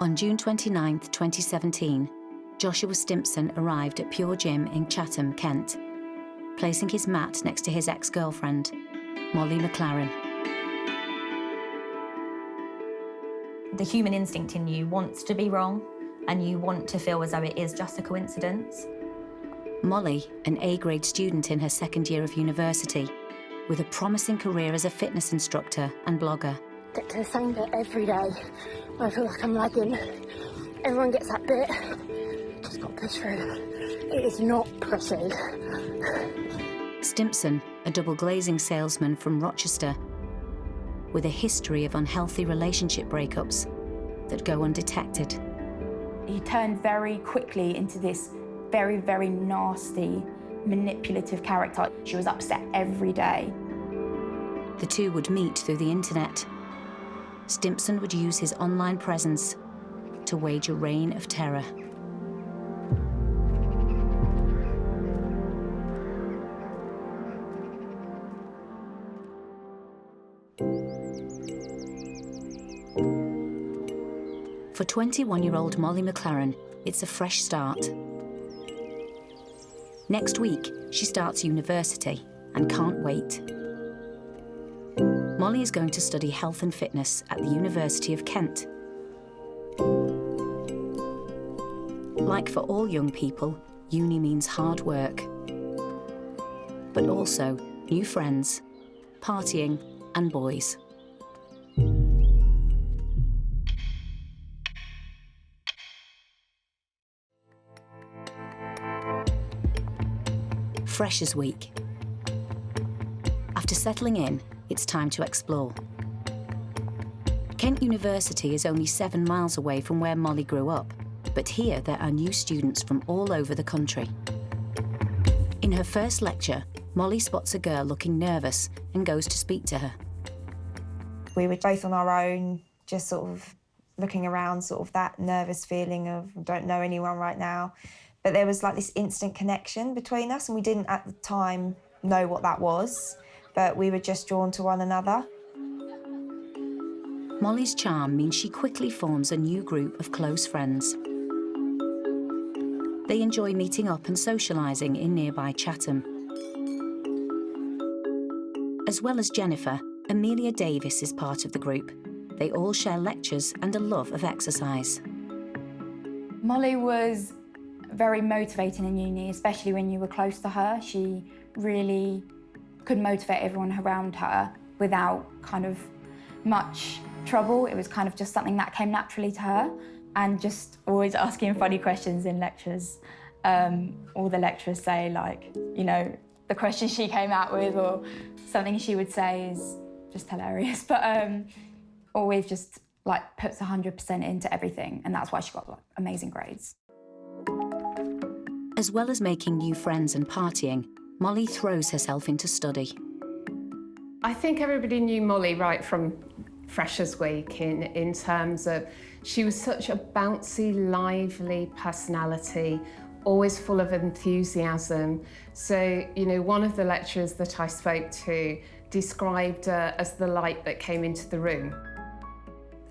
On June 29, 2017, Joshua Stimson arrived at Pure Gym in Chatham, Kent, placing his mat next to his ex-girlfriend, Molly McLaren. The human instinct in you wants to be wrong, and you want to feel as though it is just a coincidence. Molly, an A-grade student in her second year of university, with a promising career as a fitness instructor and blogger. Get to the same bit every day. I feel like I'm lagging. Everyone gets that bit. Just got to push through. It is not pretty. Stimson, a double glazing salesman from Rochester, with a history of unhealthy relationship breakups that go undetected. He turned very quickly into this very, very nasty, manipulative character. She was upset every day. The two would meet through the internet. Stimson would use his online presence to wage a reign of terror. For 21-year-old Molly McLaren, it's a fresh start. Next week, she starts university and can't wait. Molly is going to study health and fitness at the University of Kent. Like for all young people, uni means hard work, but also new friends, partying, and boys. Freshers Week. After settling in, it's time to explore. Kent University is only 7 miles away from where Molly grew up, but here there are new students from all over the country. In her first lecture, Molly spots a girl looking nervous and goes to speak to her. We were both on our own, just sort of looking around, sort of that nervous feeling of don't know anyone right now. But there was like this instant connection between us, and we didn't at the time know what that was, but we were just drawn to one another. Molly's charm means she quickly forms a new group of close friends. They enjoy meeting up and socialising in nearby Chatham. As well as Jennifer, Amelia Davis is part of the group. They all share lectures and a love of exercise. Molly was very motivating in uni, especially when you were close to her. She really could motivate everyone around her without kind of much trouble. It was kind of just something that came naturally to her, and just always asking funny questions in lectures. All the lecturers say, like, you know, the question she came out with or something she would say is just hilarious, but always just like puts 100% into everything, and that's why she got like amazing grades. As well as making new friends and partying, Molly throws herself into study. I think everybody knew Molly right from Freshers Week in terms of she was such a bouncy, lively personality, always full of enthusiasm. So, you know, one of the lecturers that I spoke to described her as the light that came into the room.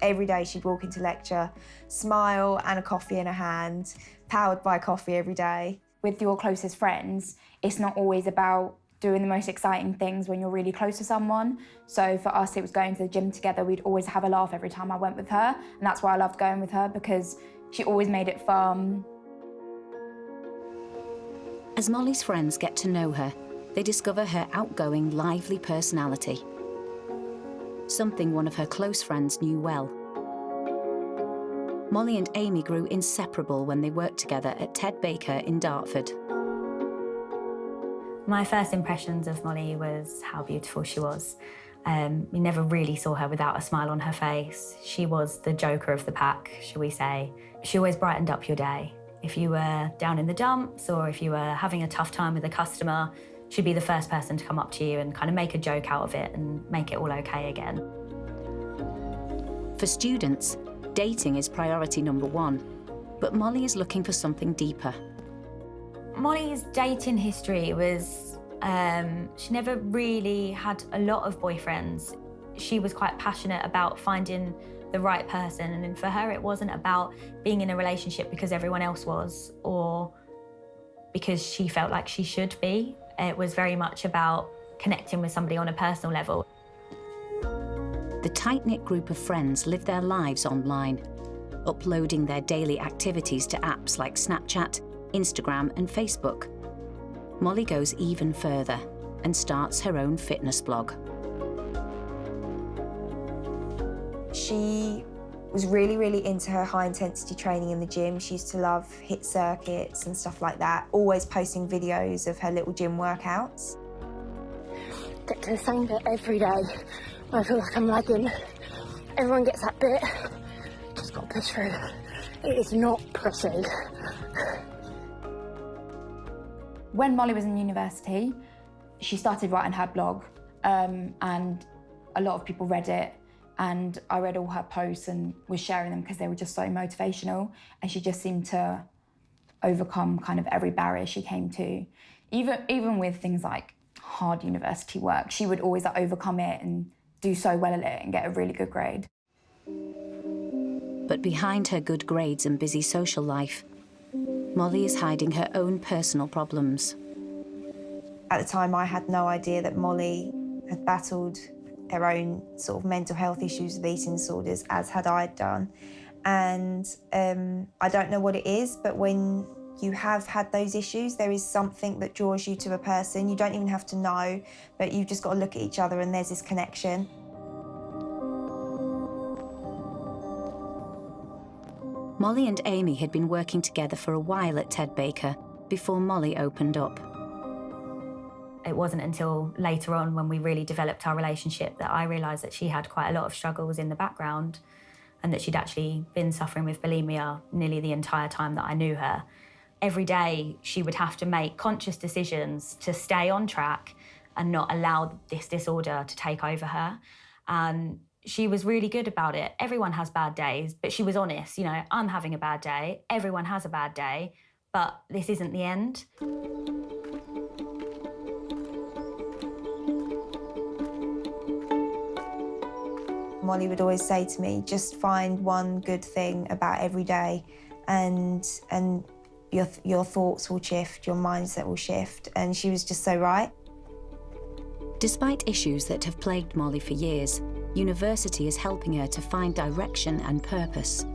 Every day she'd walk into lecture, smile and a coffee in her hand, powered by coffee every day. With your closest friends, it's not always about doing the most exciting things when you're really close to someone. So for us, it was going to the gym together. We'd always have a laugh every time I went with her, and that's why I loved going with her, because she always made it fun. As Molly's friends get to know her, they discover her outgoing, lively personality. Something one of her close friends knew well. Molly and Amy grew inseparable when they worked together at Ted Baker in Dartford. My first impressions of Molly was how beautiful she was. We never really saw her without a smile on her face. She was the joker of the pack, shall we say. She always brightened up your day. If you were down in the dumps or if you were having a tough time with a customer, she'd be the first person to come up to you and kind of make a joke out of it and make it all okay again. For students, dating is priority number one, but Molly is looking for something deeper. Molly's dating history was, she never really had a lot of boyfriends. She was quite passionate about finding the right person. And for her, it wasn't about being in a relationship because everyone else was or because she felt like she should be. It was very much about connecting with somebody on a personal level. The tight-knit group of friends live their lives online, uploading their daily activities to apps like Snapchat, Instagram and Facebook. Molly goes even further and starts her own fitness blog. She was really, really into her high-intensity training in the gym. She used to love HIIT circuits and stuff like that, always posting videos of her little gym workouts. Get to the same bit every day. I feel like I'm lagging. Everyone gets that bit. Just got to push through. It is not pretty. When Molly was in university, she started writing her blog, and a lot of people read it, and I read all her posts and was sharing them because they were just so motivational, and she just seemed to overcome kind of every barrier she came to. Even with things like hard university work, she would always overcome it and do so well at it and get a really good grade. But behind her good grades and busy social life, Molly is hiding her own personal problems. At the time, I had no idea that Molly had battled her own sort of mental health issues with eating disorders, as had I done. And I don't know what it is, but when you have had those issues, there is something that draws you to a person. You don't even have to know, but you've just got to look at each other and there's this connection. Molly and Amy had been working together for a while at Ted Baker before Molly opened up. It wasn't until later on when we really developed our relationship that I realised that she had quite a lot of struggles in the background and that she'd actually been suffering with bulimia nearly the entire time that I knew her. Every day she would have to make conscious decisions to stay on track and not allow this disorder to take over her. And she was really good about it. Everyone has bad days, but she was honest. You know, I'm having a bad day. Everyone has a bad day, but this isn't the end. Molly would always say to me, just find one good thing about every day and your thoughts will shift, your mindset will shift. And she was just so right. Despite issues that have plagued Molly for years, university is helping her to find direction and purpose.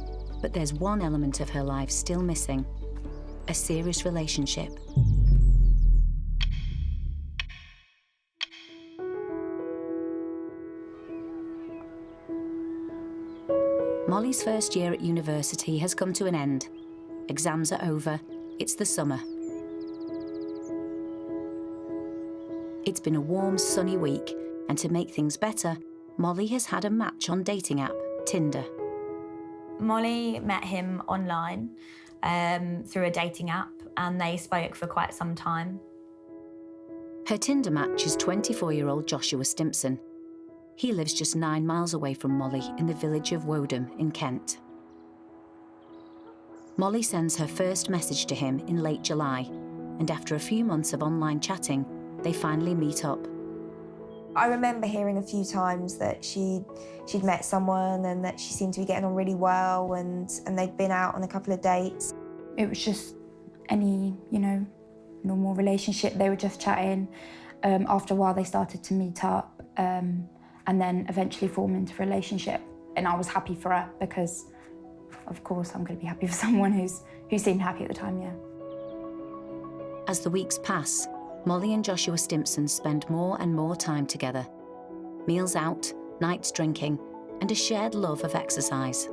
But there's one element of her life still missing: a serious relationship. Molly's first year at university has come to an end. Exams are over, it's the summer. It's been a warm, sunny week, and to make things better, Molly has had a match on dating app Tinder. Molly met him online through a dating app, and they spoke for quite some time. Her Tinder match is 24-year-old Joshua Stimson. He lives just 9 miles away from Molly in the village of Woden in Kent. Molly sends her first message to him in late July, and after a few months of online chatting, they finally meet up. I remember hearing a few times that she'd met someone and that she seemed to be getting on really well, and they'd been out on a couple of dates. It was just any, normal relationship. They were just chatting. After a while, they started to meet up and then eventually form into a relationship. And I was happy for her because, of course, I'm going to be happy for someone who seemed happy at the time, yeah. As the weeks pass, Molly and Joshua Stimson spend more and more time together. Meals out, nights drinking, and a shared love of exercise.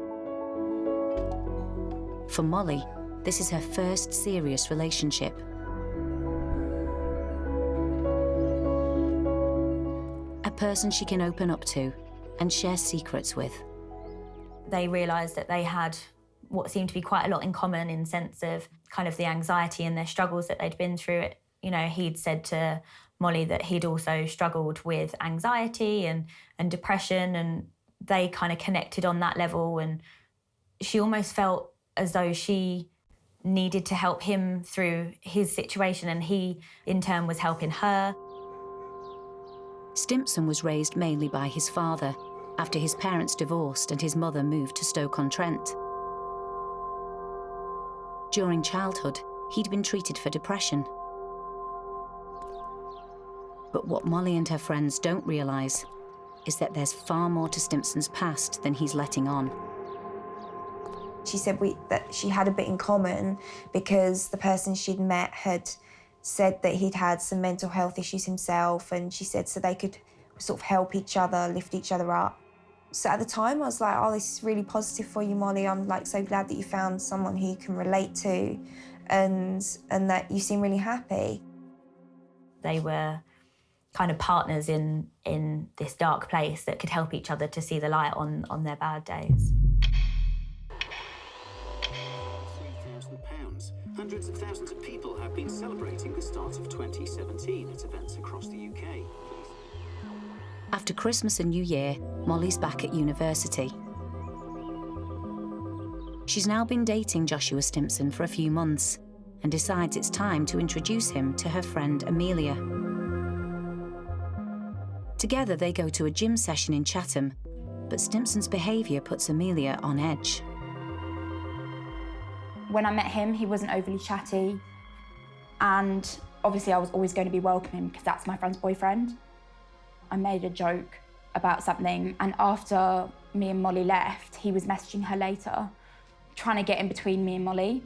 For Molly, this is her first serious relationship. A person she can open up to and share secrets with. They realised that they had what seemed to be quite a lot in common in sense of kind of the anxiety and their struggles that they'd been through. He'd said to Molly that he'd also struggled with anxiety and depression, and they kind of connected on that level, and she almost felt as though she needed to help him through his situation, and he, in turn, was helping her. Stimson was raised mainly by his father, after his parents divorced and his mother moved to Stoke-on-Trent. During childhood, he'd been treated for depression. But what Molly and her friends don't realise is that there's far more to Stimson's past than he's letting on. She said that she had a bit in common because the person she'd met had said that he'd had some mental health issues himself, and she said so they could sort of help each other, lift each other up. So at the time I was like, oh, this is really positive for you, Molly. I'm like so glad that you found someone who you can relate to and that you seem really happy. They were kind of partners in this dark place that could help each other to see the light on their bad days. £3,000. Hundreds of thousands of people have been celebrating the start of 2017 at events across the UK. After Christmas and New Year, Molly's back at university. She's now been dating Joshua Stimson for a few months and decides it's time to introduce him to her friend Amelia. Together they go to a gym session in Chatham, but Stimson's behaviour puts Amelia on edge. When I met him, he wasn't overly chatty, and obviously I was always going to be welcoming because that's my friend's boyfriend. I made a joke about something, and after me and Molly left, he was messaging her later, trying to get in between me and Molly.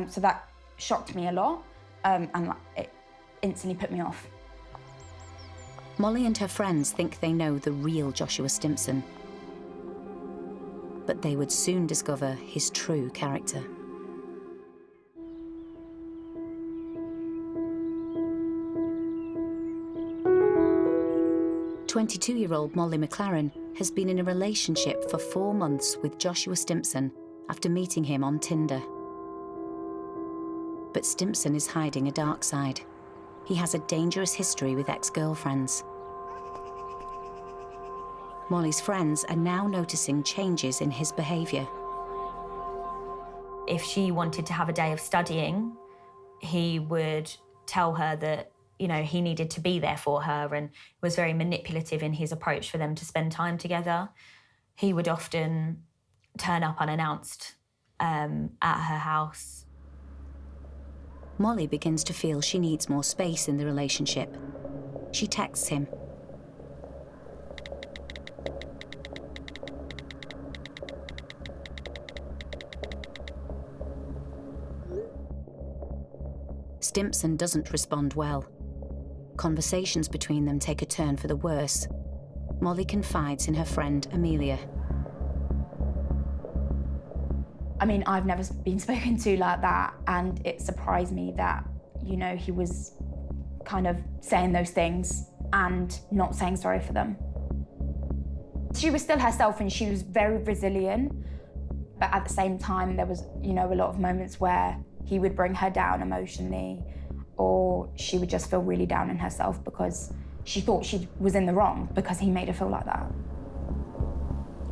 So that shocked me a lot, and it instantly put me off. Molly and her friends think they know the real Joshua Stimson, but they would soon discover his true character. 22-year-old Molly McLaren has been in a relationship for 4 months with Joshua Stimson after meeting him on Tinder. But Stimson is hiding a dark side. He has a dangerous history with ex-girlfriends. Molly's friends are now noticing changes in his behaviour. If she wanted to have a day of studying, he would tell her that, you know, he needed to be there for her, and was very manipulative in his approach for them to spend time together. He would often turn up unannounced at her house. Molly begins to feel she needs more space in the relationship. She texts him. Stimson doesn't respond well. Conversations between them take a turn for the worse. Molly confides in her friend Amelia. I mean, I've never been spoken to like that, and it surprised me that, you know, he was kind of saying those things and not saying sorry for them. She was still herself and she was very resilient, but at the same time there was, you know, a lot of moments where he would bring her down emotionally, or she would just feel really down in herself because she thought she was in the wrong because he made her feel like that.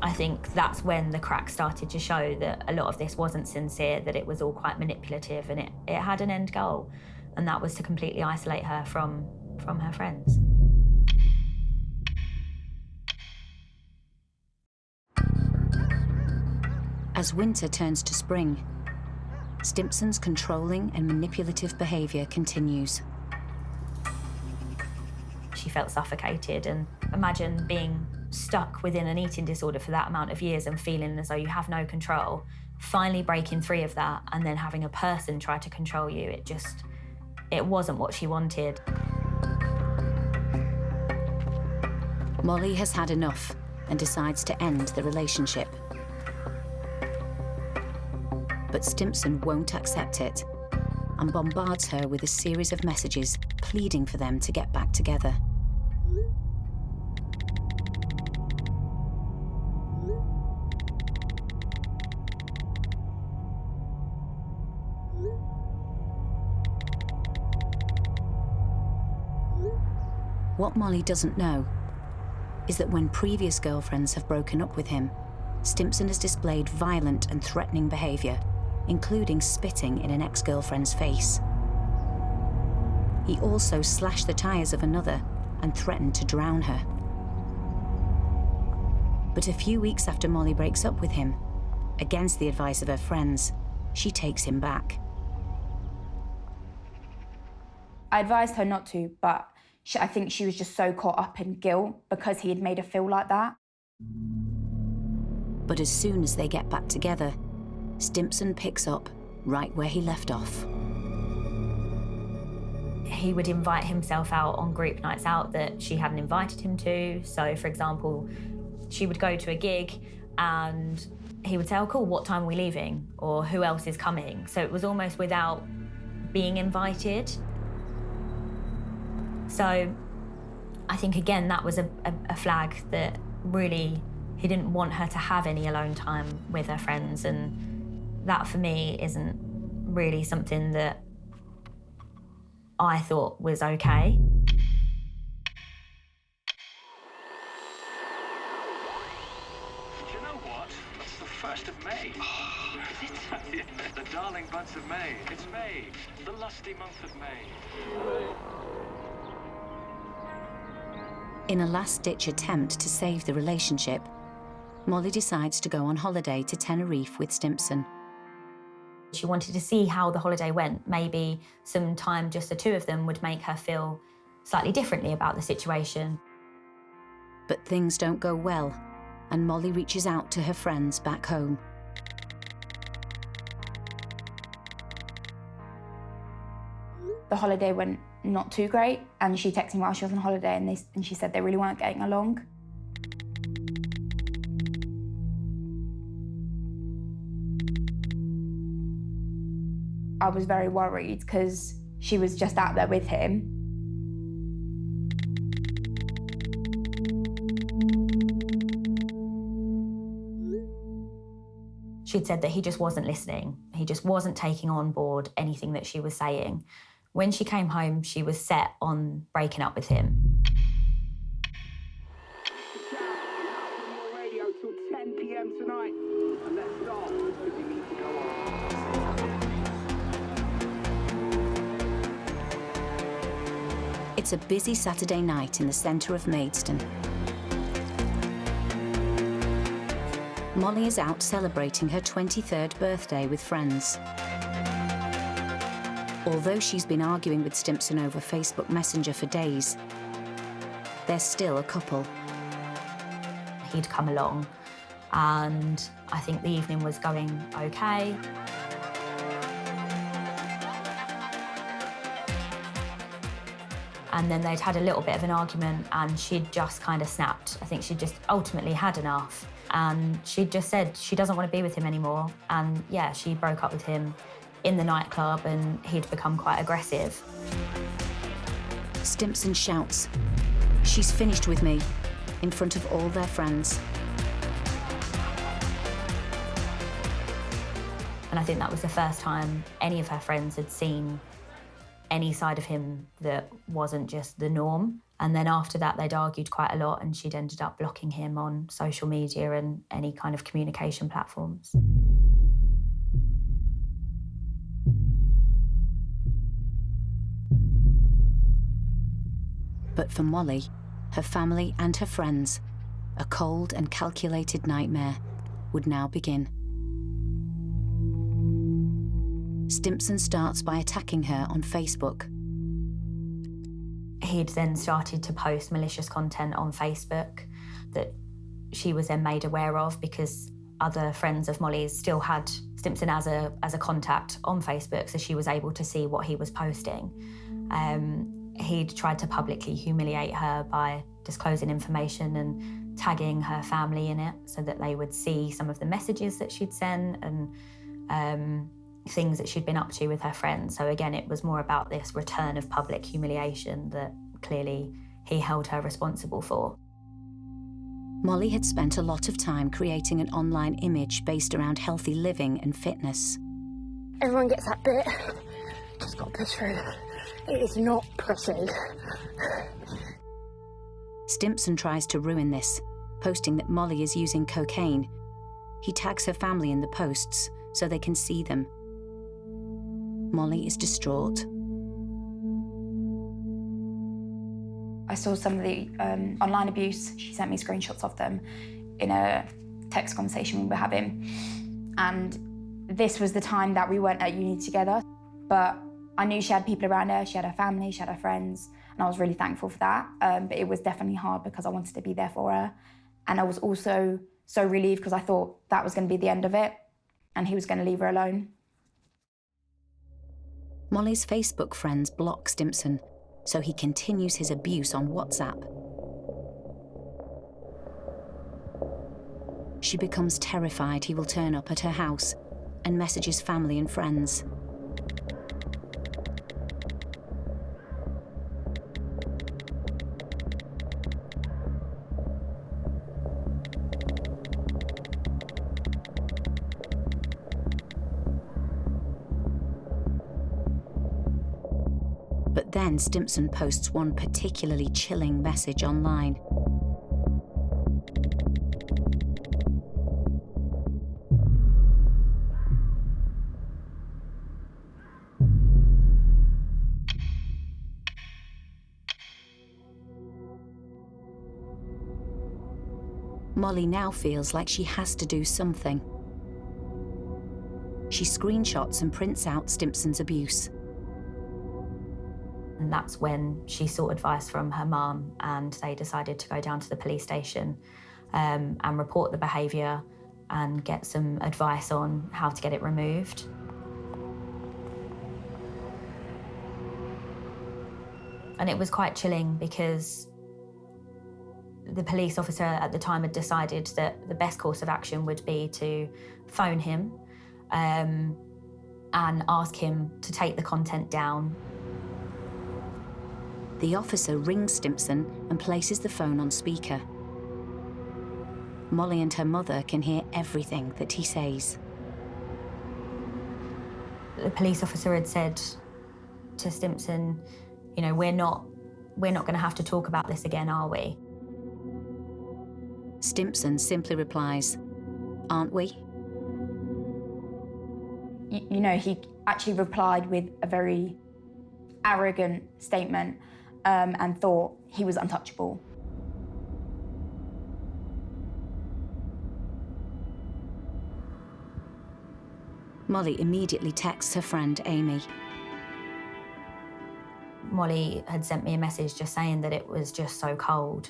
I think that's when the cracks started to show that a lot of this wasn't sincere, that it was all quite manipulative, and it had an end goal, and that was to completely isolate her from her friends. As winter turns to spring, Stimson's controlling and manipulative behaviour continues. She felt suffocated, and imagine being stuck within an eating disorder for that amount of years and feeling as though you have no control, finally breaking free of that and then having a person try to control you. It wasn't what she wanted. Molly has had enough and decides to end the relationship. But Stimson won't accept it and bombards her with a series of messages pleading for them to get back together. What Molly doesn't know is that when previous girlfriends have broken up with him, Stimson has displayed violent and threatening behaviour, including spitting in an ex-girlfriend's face. He also slashed the tyres of another and threatened to drown her. But a few weeks after Molly breaks up with him, against the advice of her friends, she takes him back. I advised her not to, but I think she was just so caught up in guilt because he had made her feel like that. But as soon as they get back together, Stimson picks up right where he left off. He would invite himself out on group nights out that she hadn't invited him to. So, for example, she would go to a gig and he would say, oh, cool, what time are we leaving? Or who else is coming? So it was almost without being invited. So I think, again, that was a flag that really he didn't want her to have any alone time with her friends. And that, for me, isn't really something that I thought was okay. Do you know what? It's the 1st of May. Is it? The darling buds of May. It's May, the lusty month of May. In a last-ditch attempt to save the relationship, Molly decides to go on holiday to Tenerife with Stimson. She wanted to see how the holiday went. Maybe some time just the two of them would make her feel slightly differently about the situation. But things don't go well, and Molly reaches out to her friends back home. The holiday went not too great, and she texted me while she was on holiday, and she said they really weren't getting along. I was very worried because she was just out there with him. She'd said that he just wasn't listening. He just wasn't taking on board anything that she was saying. When she came home, she was set on breaking up with him. Radio till 10 p.m. tonight. And let's start because you need to go on. It's a busy Saturday night in the centre of Maidstone. Molly is out celebrating her 23rd birthday with friends. Although she's been arguing with Stimson over Facebook Messenger for days, they're still a couple. He'd come along, and I think the evening was going okay. And then they'd had a little bit of an argument, and she'd just kind of snapped. I think she just ultimately had enough. And she just said she doesn't want to be with him anymore. And yeah, she broke up with him in the nightclub, and he'd become quite aggressive. Stimson shouts, "She's finished with me," in front of all their friends. And I think that was the first time any of her friends had seen any side of him that wasn't just the norm. And then after that, they'd argued quite a lot, and she'd ended up blocking him on social media and any kind of communication platforms. But for Molly, her family and her friends, a cold and calculated nightmare would now begin. Stimson starts by attacking her on Facebook. He'd then started to post malicious content on Facebook that she was then made aware of because other friends of Molly's still had Stimson as a contact on Facebook, so she was able to see what he was posting. He'd tried to publicly humiliate her by disclosing information and tagging her family in it so that they would see some of the messages that she'd sent and things that she'd been up to with her friends. So again, it was more about this return of public humiliation that clearly he held her responsible for. Molly had spent a lot of time creating an online image based around healthy living and fitness. Everyone gets that bit. Just got to push through. It is not pretty. Stimson tries to ruin this, posting that Molly is using cocaine. He tags her family in the posts so they can see them. Molly is distraught. I saw some of the online abuse. She sent me screenshots of them. in a text conversation we were having. And this was the time that we weren't at uni together, but I knew she had people around her, she had her family, she had her friends, and I was really thankful for that. But it was definitely hard because I wanted to be there for her. And I was also so relieved because I thought that was going to be the end of it and he was going to leave her alone. Molly's Facebook friends block Stimson, so he continues his abuse on WhatsApp. She becomes terrified he will turn up at her house and messages family and friends. But then Stimson posts one particularly chilling message online. Molly now feels like she has to do something. She screenshots and prints out Stimson's abuse. And that's when she sought advice from her mum, and they decided to go down to the police station and report the behaviour and get some advice on how to get it removed. And it was quite chilling because the police officer at the time had decided that the best course of action would be to phone him and ask him to take the content down. The officer rings Stimson and places the phone on speaker. Molly and her mother can hear everything that he says. The police officer had said to Stimson, you know, we're not going to have to talk about this again, are we? Stimson simply replies, "Aren't we?" You know, he actually replied with a very arrogant statement and thought he was untouchable. Molly immediately texts her friend Amy. Molly had sent me a message just saying that it was just so cold,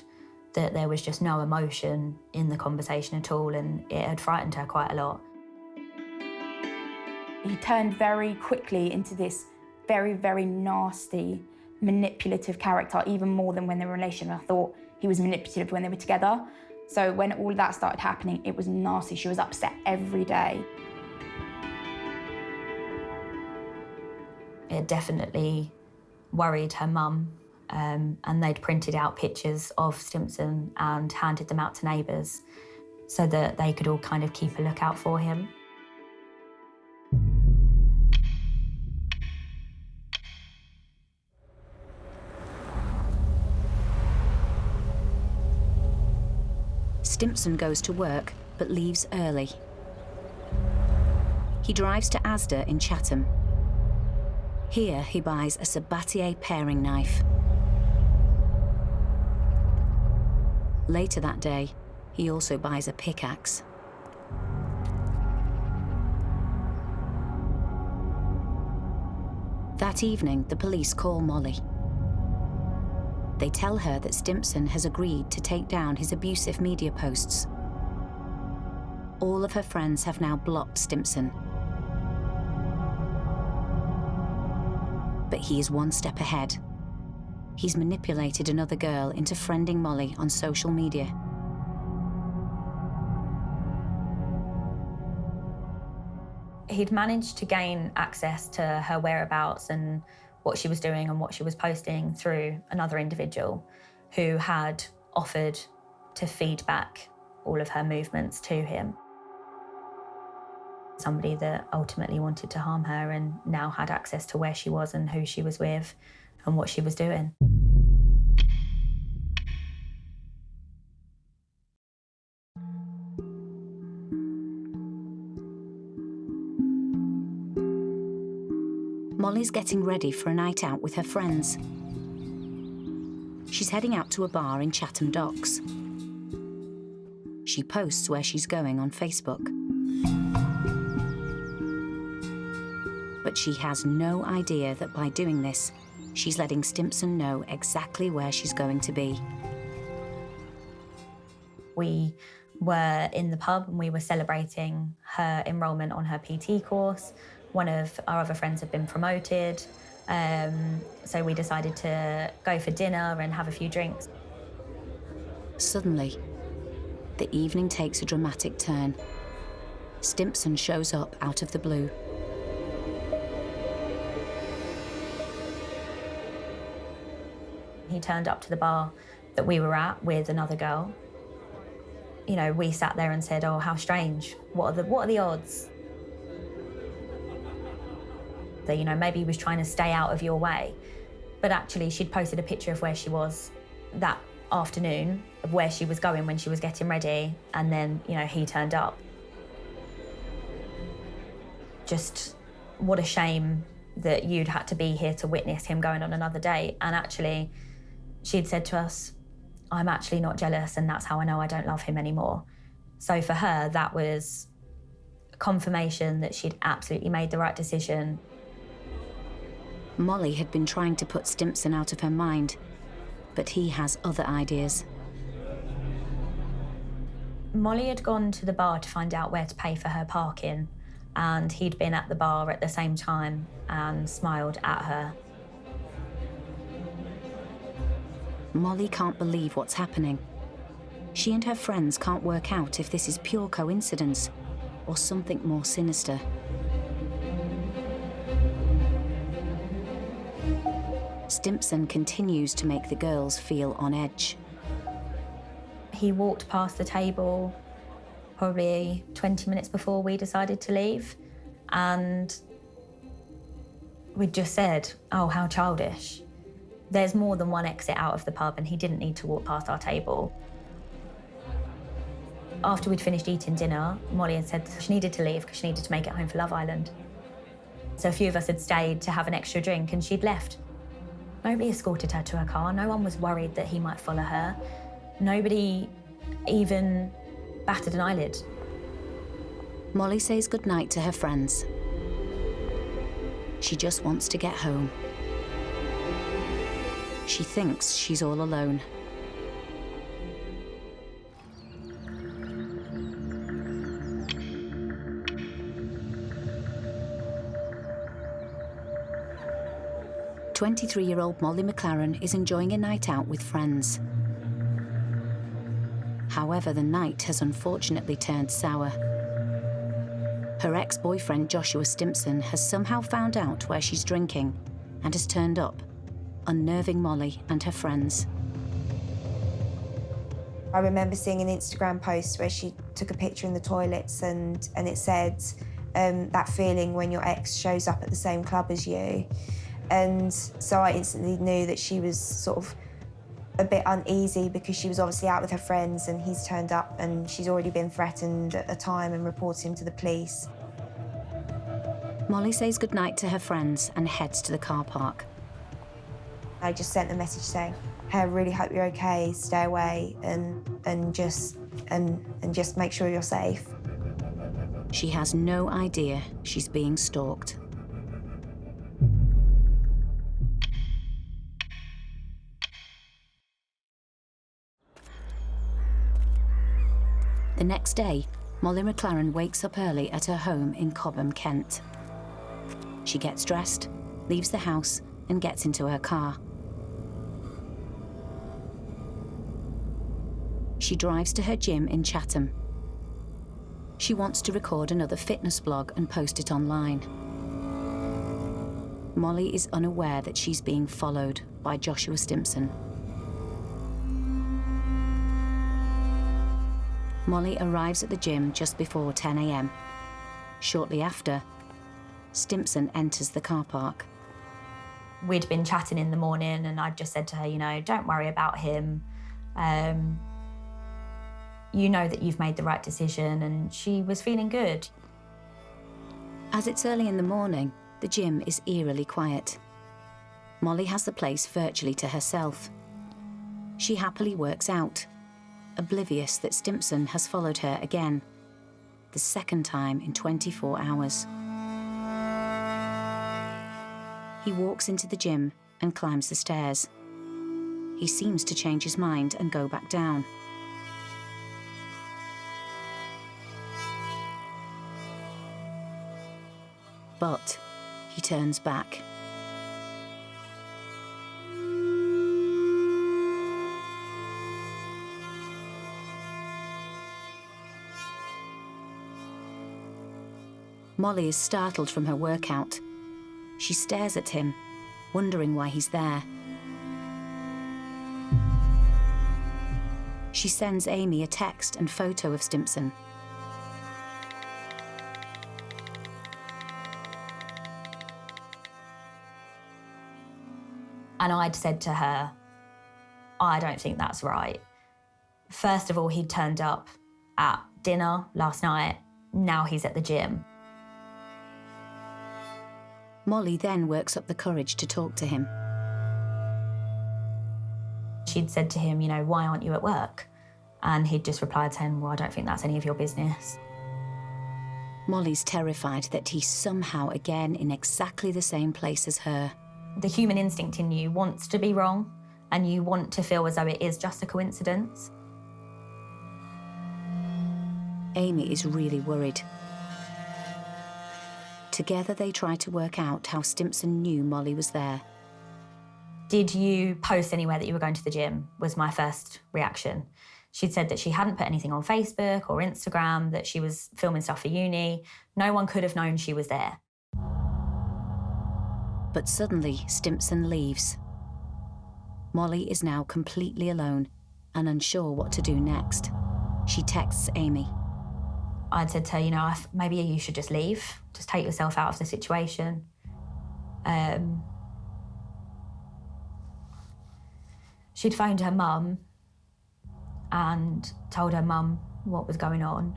that there was just no emotion in the conversation at all, and it had frightened her quite a lot. He turned very quickly into this very, very nasty, manipulative character, even more than when they were in a relationship. I thought he was manipulative when they were together. So when all of that started happening, it was nasty. She was upset every day. It definitely worried her mum, and they'd printed out pictures of Stimson and handed them out to neighbours so that they could all kind of keep a lookout for him. Stimson goes to work, but leaves early. He drives to Asda in Chatham. Here, he buys a Sabatier paring knife. Later that day, he also buys a pickaxe. That evening, the police call Molly. They tell her that Stimson has agreed to take down his abusive media posts. All of her friends have now blocked Stimson. But he is one step ahead. He's manipulated another girl into friending Molly on social media. He'd managed to gain access to her whereabouts and what she was doing and what she was posting through another individual who had offered to feed back all of her movements to him. Somebody that ultimately wanted to harm her and now had access to where she was and who she was with and what she was doing. Molly's getting ready for a night out with her friends. She's heading out to a bar in Chatham Docks. she posts where she's going on Facebook. But she has no idea that by doing this, she's letting Stimson know exactly where she's going to be. We were in the pub and we were celebrating her enrolment on her PT course. One of our other friends had been promoted, so we decided to go for dinner and have a few drinks. Suddenly, the evening takes a dramatic turn. Stimson shows up out of the blue. He turned up to the bar that we were at with another girl. You know, we sat there and said, oh, how strange. What are the odds? That, you know, maybe he was trying to stay out of your way. But actually, she'd posted a picture of where she was that afternoon, of where she was going when she was getting ready, and then, you know, he turned up. Just what a shame that you'd had to be here to witness him going on another date. And actually, she'd said to us, I'm actually not jealous, and that's how I know I don't love him anymore. So for her, that was confirmation that she'd absolutely made the right decision. Molly had been trying to put Stimson out of her mind, but he has other ideas. Molly had gone to the bar to find out where to pay for her parking, and he'd been at the bar at the same time and smiled at her. Molly can't believe what's happening. She and her friends can't work out if this is pure coincidence or something more sinister. Stimson continues to make the girls feel on edge. He walked past the table probably 20 minutes before we decided to leave, and we just said, oh, how childish. There's more than one exit out of the pub, and he didn't need to walk past our table. After we'd finished eating dinner, Molly had said she needed to leave because she needed to make it home for Love Island. So a few of us had stayed to have an extra drink, and she'd left. Nobody escorted her to her car. No one was worried that he might follow her. Nobody even batted an eyelid. Molly says goodnight to her friends. She just wants to get home. She thinks she's all alone. "23-year-old Molly McLaren is enjoying a night out with friends. However, the night has unfortunately turned sour. Her ex-boyfriend Joshua Stimson has somehow found out where she's drinking and has turned up, unnerving Molly and her friends. I remember seeing an Instagram post where she took a picture in the toilets and it said, that feeling when your ex shows up at the same club as you. And so I instantly knew that she was sort of a bit uneasy because she was obviously out with her friends and he's turned up and she's already been threatened at the time and reported him to the police. Molly says goodnight to her friends and heads to the car park. I just sent a message saying, hey, I really hope you're okay, stay away and just make sure you're safe. She has no idea she's being stalked. The next day, Molly McLaren wakes up early at her home in Cobham, Kent. She gets dressed, leaves the house, and gets into her car. She drives to her gym in Chatham. She wants to record another fitness blog and post it online. Molly is unaware that she's being followed by Joshua Stimson. Molly arrives at the gym just before 10 a.m. Shortly after, Stimson enters the car park. We'd been chatting in the morning and I'd just said to her, you know, don't worry about him. You know that you've made the right decision, and she was feeling good. As it's early in the morning, the gym is eerily quiet. Molly has the place virtually to herself. She happily works out. oblivious that Stimson has followed her again, the second time in 24 hours. He walks into the gym and climbs the stairs. He seems to change his mind and go back down. But he turns back. Molly is startled from her workout. She stares at him, wondering why he's there. She sends Amy a text and photo of Stimson. And I'd said to her, I don't think that's right. First of all, he'd turned up at dinner last night. Now he's at the gym. Molly then works up the courage to talk to him. She'd said to him, why aren't you at work? And he'd just replied saying, well, I don't think that's any of your business. Molly's terrified that he's somehow again in exactly the same place as her. The human instinct in you wants to be wrong, and you want to feel as though it is just a coincidence. Amy is really worried. Together they try to work out how Stimson knew Molly was there. Did you post anywhere that you were going to the gym, was my first reaction. She'd said that she hadn't put anything on Facebook or Instagram, that she was filming stuff for uni. No one could have known she was there. But suddenly, Stimson leaves. Molly is now completely alone and unsure what to do next. She texts Amy. I'd said to her, maybe you should just leave. Just take yourself out of the situation. She'd phoned her mum and told her mum what was going on.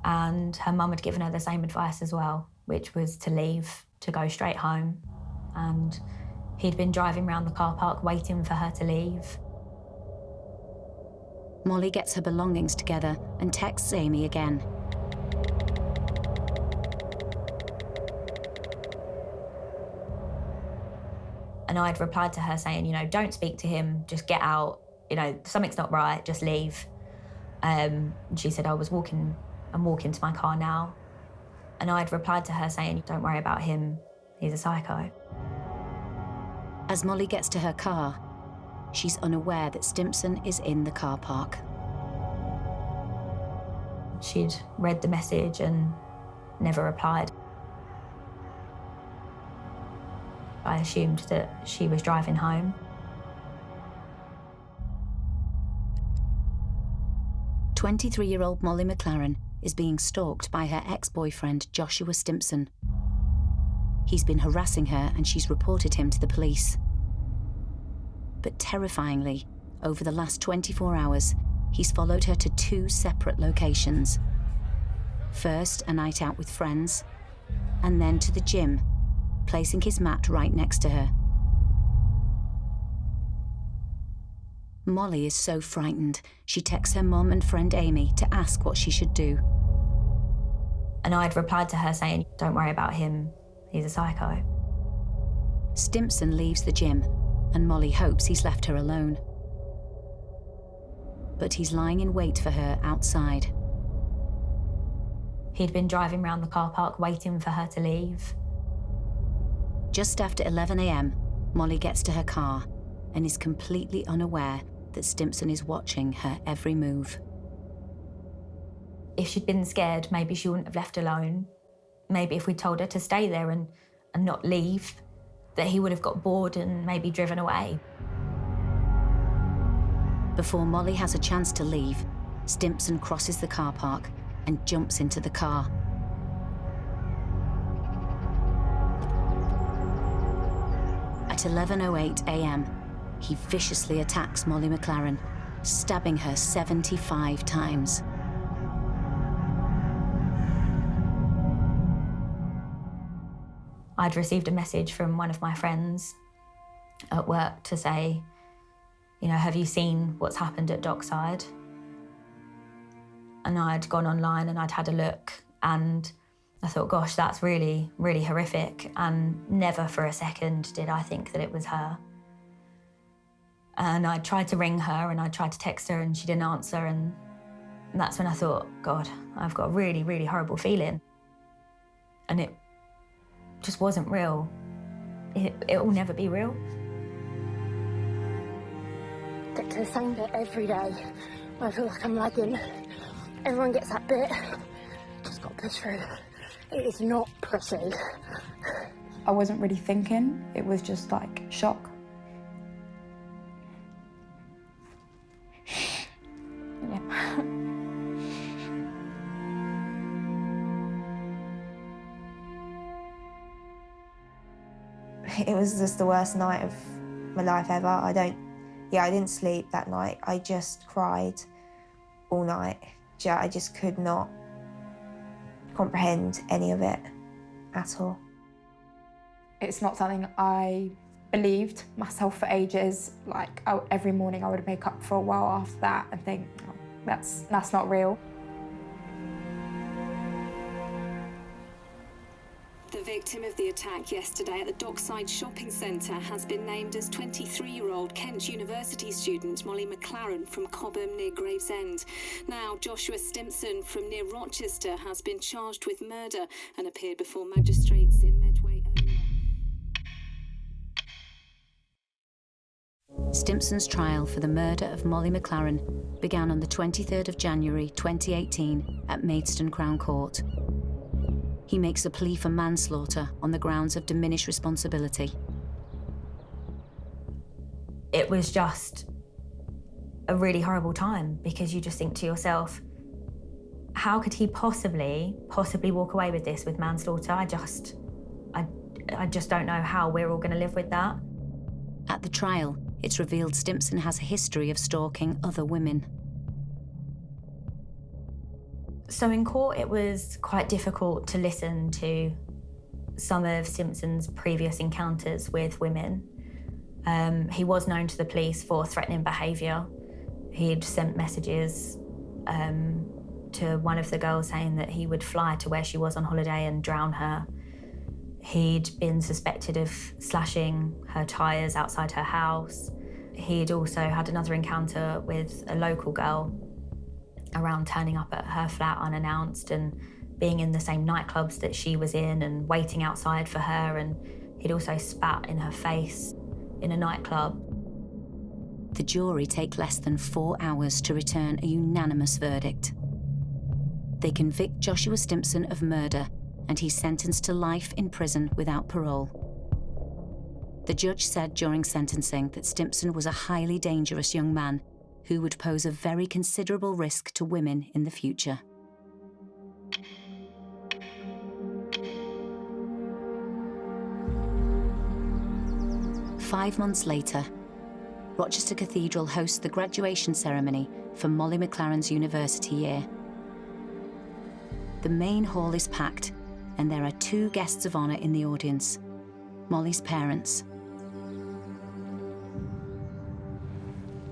And her mum had given her the same advice as well, which was to leave, to go straight home. And he'd been driving around the car park waiting for her to leave. Molly gets her belongings together and texts Amy again. And I'd replied to her saying, don't speak to him, just get out. Something's not right, just leave. She said, I'm walking to my car now. And I'd replied to her saying, don't worry about him, he's a psycho. As Molly gets to her car, she's unaware that Stimson is in the car park. She'd read the message and never replied. I assumed that she was driving home. "23-year-old Molly McLaren is being stalked by her ex-boyfriend Joshua Stimson. He's been harassing her and she's reported him to the police. But terrifyingly, over the last 24 hours, he's followed her to 2 separate locations. First, a night out with friends, and then to the gym, placing his mat right next to her. Molly is so frightened, she texts her mum and friend Amy to ask what she should do. And I'd replied to her saying, don't worry about him, he's a psycho. Stimson leaves the gym, and Molly hopes he's left her alone. But he's lying in wait for her outside. He'd been driving around the car park waiting for her to leave. Just after 11 a.m, Molly gets to her car and is completely unaware that Stimson is watching her every move. If she'd been scared, maybe she wouldn't have left alone. Maybe if we told her to stay there and not leave, that he would have got bored and maybe driven away. Before Molly has a chance to leave, Stimson crosses the car park and jumps into the car. At 11:08 a.m, he viciously attacks Molly McLaren, stabbing her 75 times. I'd received a message from one of my friends at work to say, have you seen what's happened at Dockside? And I'd gone online and I'd had a look, and I thought, gosh, that's really, really horrific. And never for a second did I think that it was her. And I tried to ring her and I tried to text her and she didn't answer. And that's when I thought, God, I've got a really, really horrible feeling. And it just wasn't real. It will never be real. Get to the same bit every day. I feel like I'm lagging. Everyone gets that bit. Just got to push through. It is not pretty. I wasn't really thinking. It was just like shock. Yeah. It was just the worst night of my life ever. I didn't sleep that night. I just cried all night. I just could not comprehend any of it at all. It's not something I believed myself for ages. Like, every morning I would wake up for a while after that and think, oh, that's not real. The victim of the attack yesterday at the Dockside Shopping Centre has been named as 23-year-old Kent University student Molly McLaren from Cobham near Gravesend. Now, Joshua Stimson from near Rochester has been charged with murder and appeared before magistrates in Medway earlier. Stimson's trial for the murder of Molly McLaren began on the 23rd of January 2018 at Maidstone Crown Court. He makes a plea for manslaughter on the grounds of diminished responsibility. It was just a really horrible time, because you just think to yourself, how could he possibly walk away with this, with manslaughter? I just don't know how we're all going to live with that. At the trial, it's revealed Stimson has a history of stalking other women. So in court, it was quite difficult to listen to some of Stimson's previous encounters with women. He was known to the police for threatening behaviour. He'd sent messages to one of the girls saying that he would fly to where she was on holiday and drown her. He'd been suspected of slashing her tyres outside her house. He'd also had another encounter with a local girl around turning up at her flat unannounced and being in the same nightclubs that she was in and waiting outside for her, and he'd also spat in her face in a nightclub. The jury take less than 4 hours to return a unanimous verdict. They convict Joshua Stimson of murder, and he's sentenced to life in prison without parole. The judge said during sentencing that Stimson was a highly dangerous young man who would pose a very considerable risk to women in the future. Five months later, Rochester Cathedral hosts the graduation ceremony for Molly McLaren's university year. The main hall is packed, and there are 2 guests of honour in the audience: Molly's parents.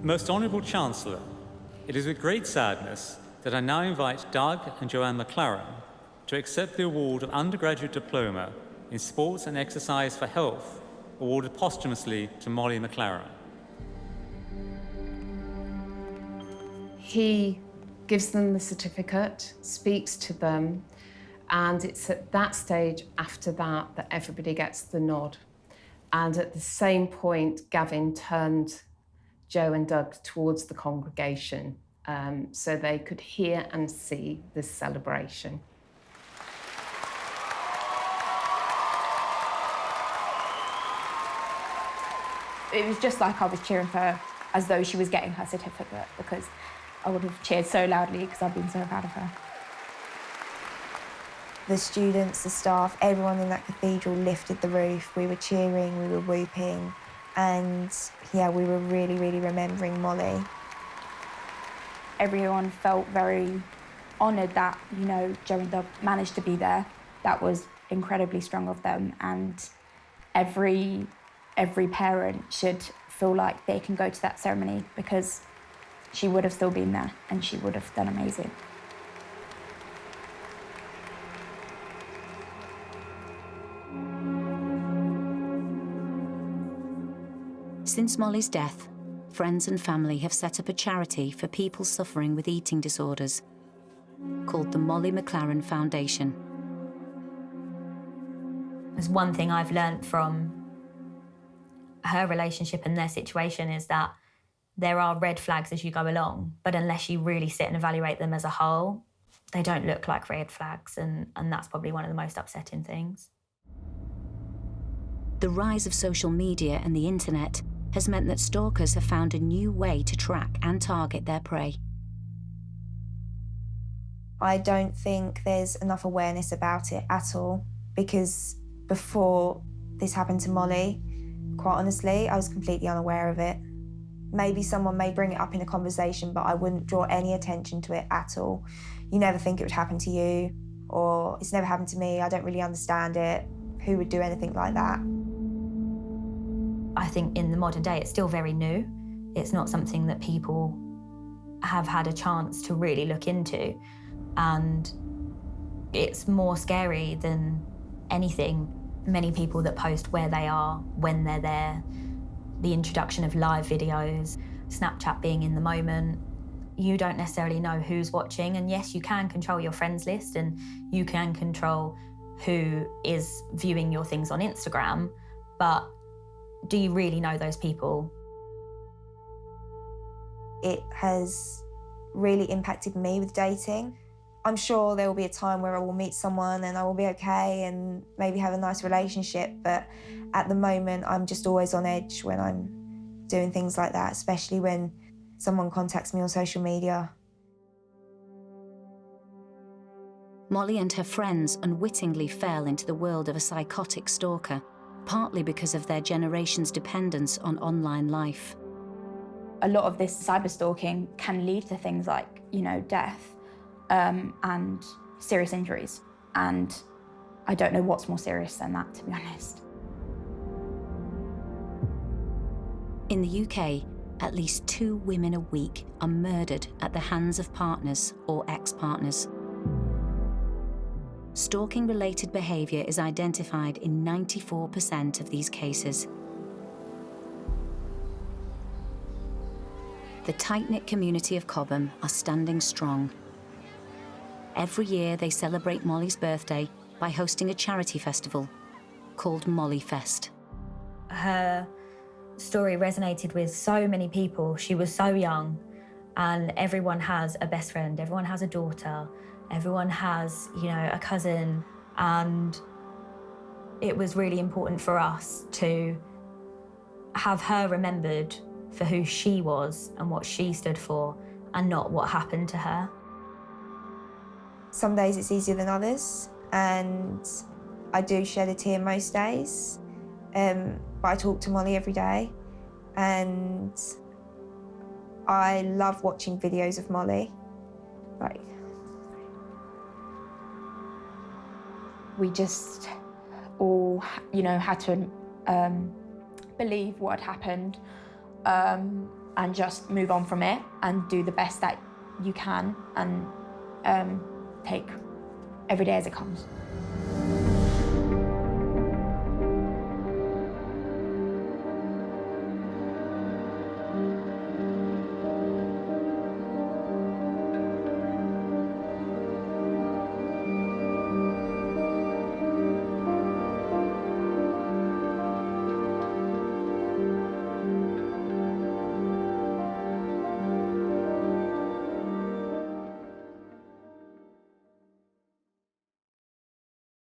Most Honourable Chancellor, it is with great sadness that I now invite Doug and Joanne McLaren to accept the award of undergraduate diploma in Sports and Exercise for Health, awarded posthumously to Molly McLaren. He gives them the certificate, speaks to them, and it's at that stage after that everybody gets the nod. And at the same point, Gavin turned Joe and Doug towards the congregation so they could hear and see this celebration. It was just like I was cheering for her as though she was getting her certificate, because I would have cheered so loudly because I've been so proud of her. The students, the staff, everyone in that cathedral lifted the roof. We were cheering, we were whooping, and yeah, we were really, really remembering Molly. Everyone felt very honoured that, you know, Joe and Doug managed to be there. That was incredibly strong of them, and every parent should feel like they can go to that ceremony because she would have still been there and she would have done amazing. Since Molly's death, friends and family have set up a charity for people suffering with eating disorders called the Molly McLaren Foundation. There's one thing I've learnt from her relationship and their situation is that there are red flags as you go along, but unless you really sit and evaluate them as a whole, they don't look like red flags, and that's probably one of the most upsetting things. The rise of social media and the internet has meant that stalkers have found a new way to track and target their prey. I don't think there's enough awareness about it at all, because before this happened to Molly, quite honestly, I was completely unaware of it. Maybe someone may bring it up in a conversation, but I wouldn't draw any attention to it at all. You never think it would happen to you, or it's never happened to me, I don't really understand it. Who would do anything like that? I think in the modern day, it's still very new. It's not something that people have had a chance to really look into. And it's more scary than anything. Many people that post where they are, when they're there, the introduction of live videos, Snapchat being in the moment. You don't necessarily know who's watching, and yes, you can control your friends list and you can control who is viewing your things on Instagram, but do you really know those people? It has really impacted me with dating. I'm sure there will be a time where I will meet someone and I will be okay and maybe have a nice relationship, but at the moment I'm just always on edge when I'm doing things like that, especially when someone contacts me on social media. Molly and her friends unwittingly fell into the world of a psychotic stalker, partly because of their generation's dependence on online life. A lot of this cyberstalking can lead to things like, death and serious injuries. And I don't know what's more serious than that, to be honest. In the UK, at least 2 women a week are murdered at the hands of partners or ex-partners. Stalking-related behaviour is identified in 94% of these cases. The tight-knit community of Cobham are standing strong. Every year they celebrate Molly's birthday by hosting a charity festival called Molly Fest. Her story resonated with so many people. She was so young, and everyone has a best friend, everyone has a daughter, everyone has, a cousin, and it was really important for us to have her remembered for who she was and what she stood for, and not what happened to her. Some days it's easier than others, and I do shed a tear most days, but I talk to Molly every day, and I love watching videos of Molly. We just all, had to believe what had happened and just move on from it and do the best that you can and take every day as it comes.